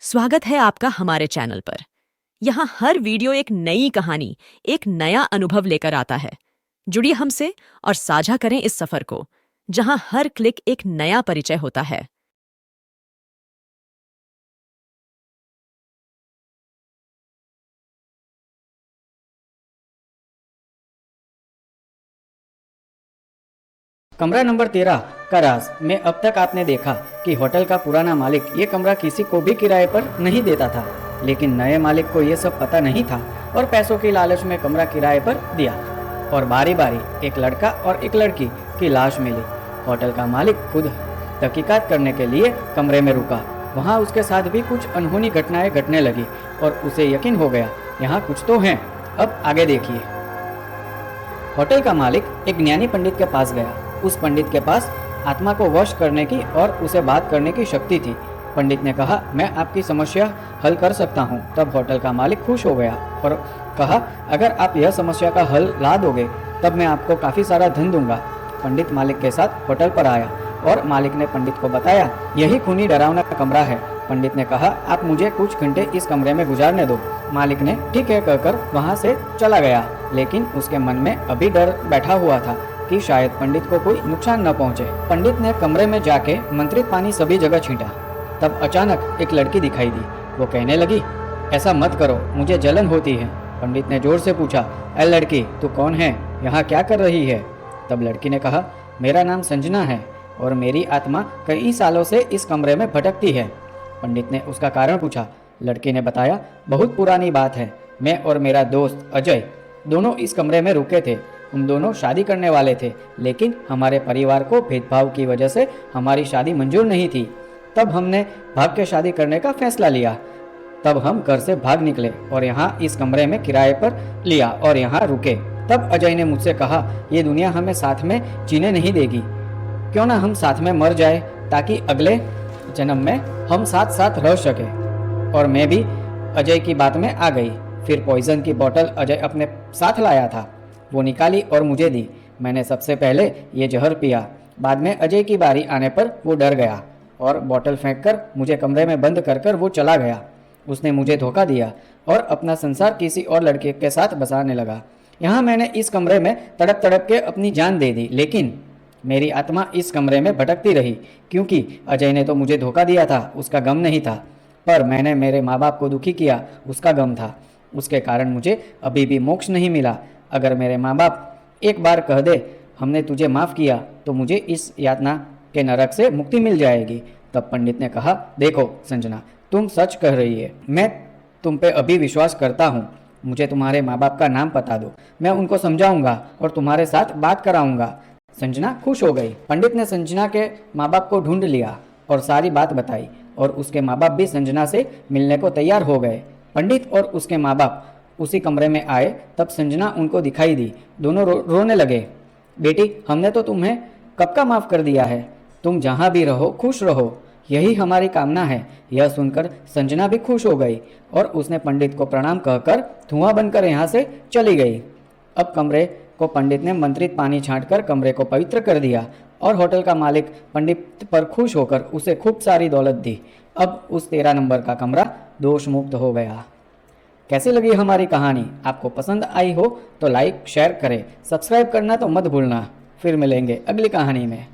स्वागत है आपका हमारे चैनल पर। यहाँ हर वीडियो एक नई कहानी, एक नया अनुभव लेकर आता है। जुड़िए हमसे और साझा करें इस सफर को, जहाँ हर क्लिक एक नया परिचय होता है। कमरा नंबर 13 का राज में अब तक आपने देखा कि होटल का पुराना मालिक ये कमरा किसी को भी किराए पर नहीं देता था, लेकिन नए मालिक को ये सब पता नहीं था और पैसों की लालच में कमरा किराए पर दिया और बारी बारी एक लड़का और एक लड़की की लाश मिली। होटल का मालिक खुद तहकीकात करने के लिए कमरे में रुका। वहाँ उसके साथ भी कुछ अनहोनी घटनाएं घटने लगी और उसे यकीन हो गया, यहाँ कुछ तो है। अब आगे देखिए। होटल का मालिक एक ज्ञानी पंडित के पास गया। उस पंडित के पास आत्मा को वश करने की और उसे बात करने की शक्ति थी। पंडित ने कहा, मैं आपकी समस्या हल कर सकता हूँ। तब होटल का मालिक खुश हो गया और कहा, अगर आप यह समस्या का हल ला दोगे तब मैं आपको काफ़ी सारा धन दूंगा। पंडित मालिक के साथ होटल पर आया और मालिक ने पंडित को बताया, यही खूनी डरावना कमरा है। पंडित ने कहा, आप मुझे कुछ घंटे इस कमरे में गुजारने दो। मालिक ने ठीक है कहकर वहाँ से चला गया, लेकिन उसके मन में अभी डर बैठा हुआ था कि शायद पंडित को कोई नुकसान न पहुंचे। पंडित ने कमरे में जाके मंत्रित पानी सभी जगह छींटा। तब अचानक एक लड़की दिखाई दी। वो कहने लगी, ऐसा मत करो, मुझे जलन होती है। पंडित ने जोर से पूछा, ए लड़की, तू कौन है, यहाँ क्या कर रही है? तब लड़की ने कहा, मेरा नाम संजना है और मेरी आत्मा कई सालों से इस कमरे में भटकती है। पंडित ने उसका कारण पूछा। लड़की ने बताया, बहुत पुरानी बात है, मैं और मेरा दोस्त अजय दोनों इस कमरे में रुके थे। हम दोनों शादी करने वाले थे, लेकिन हमारे परिवार को भेदभाव की वजह से हमारी शादी मंजूर नहीं थी। तब हमने भाग के शादी करने का फैसला लिया। तब हम घर से भाग निकले और यहाँ इस कमरे में किराए पर लिया और यहाँ रुके। तब अजय ने मुझसे कहा, ये दुनिया हमें साथ में जीने नहीं देगी, क्यों ना हम साथ में मर जाए ताकि अगले जन्म में हम साथ साथ रह सके। और मैं भी अजय की बात में आ गई। फिर पॉइजन की बोतल अजय अपने साथ लाया था, वो निकाली और मुझे दी। मैंने सबसे पहले ये जहर पिया। बाद में अजय की बारी आने पर वो डर गया और बोतल फेंककर मुझे कमरे में बंद कर वो चला गया। उसने मुझे धोखा दिया और अपना संसार किसी और लड़के के साथ बसाने लगा। यहाँ मैंने इस कमरे में तड़प तड़प के अपनी जान दे दी, लेकिन मेरी आत्मा इस कमरे में भटकती रही, क्योंकि अजय ने तो मुझे धोखा दिया था, उसका गम नहीं था, पर मैंने मेरे माँ बाप को दुखी किया, उसका गम था। उसके कारण मुझे अभी भी मोक्ष नहीं मिला। अगर मेरे माँ बाप एक बार कह दे हमने तुझे माफ़ किया तो मुझे इस यातना के नरक से मुक्ति मिल जाएगी। तब पंडित ने कहा, देखो संजना, तुम सच कह रही है, मैं तुम पे अभी विश्वास करता हूँ। मुझे तुम्हारे माँ बाप का नाम बता दो, मैं उनको समझाऊंगा और तुम्हारे साथ बात कराऊंगा। संजना खुश हो गई। पंडित ने संजना के माँ बाप को ढूंढ लिया और सारी बात बताई और उसके माँ बाप भी संजना से मिलने को तैयार हो गए। पंडित और उसके माँ बाप उसी कमरे में आए। तब संजना उनको दिखाई दी। दोनों रोने लगे। बेटी, हमने तो तुम्हें कब का माफ़ कर दिया है, तुम जहाँ भी रहो खुश रहो, यही हमारी कामना है। यह सुनकर संजना भी खुश हो गई और उसने पंडित को प्रणाम कहकर धुआं बनकर यहाँ से चली गई। अब कमरे को पंडित ने मंत्रित पानी छांटकर कमरे को पवित्र कर दिया और होटल का मालिक पंडित पर खुश होकर उसे खूब सारी दौलत दी। अब उस 13 नंबर का कमरा दोष मुक्त हो गया। कैसी लगी हमारी कहानी? आपको पसंद आई हो तो लाइक शेयर करें, सब्सक्राइब करना तो मत भूलना। फिर मिलेंगे अगली कहानी में।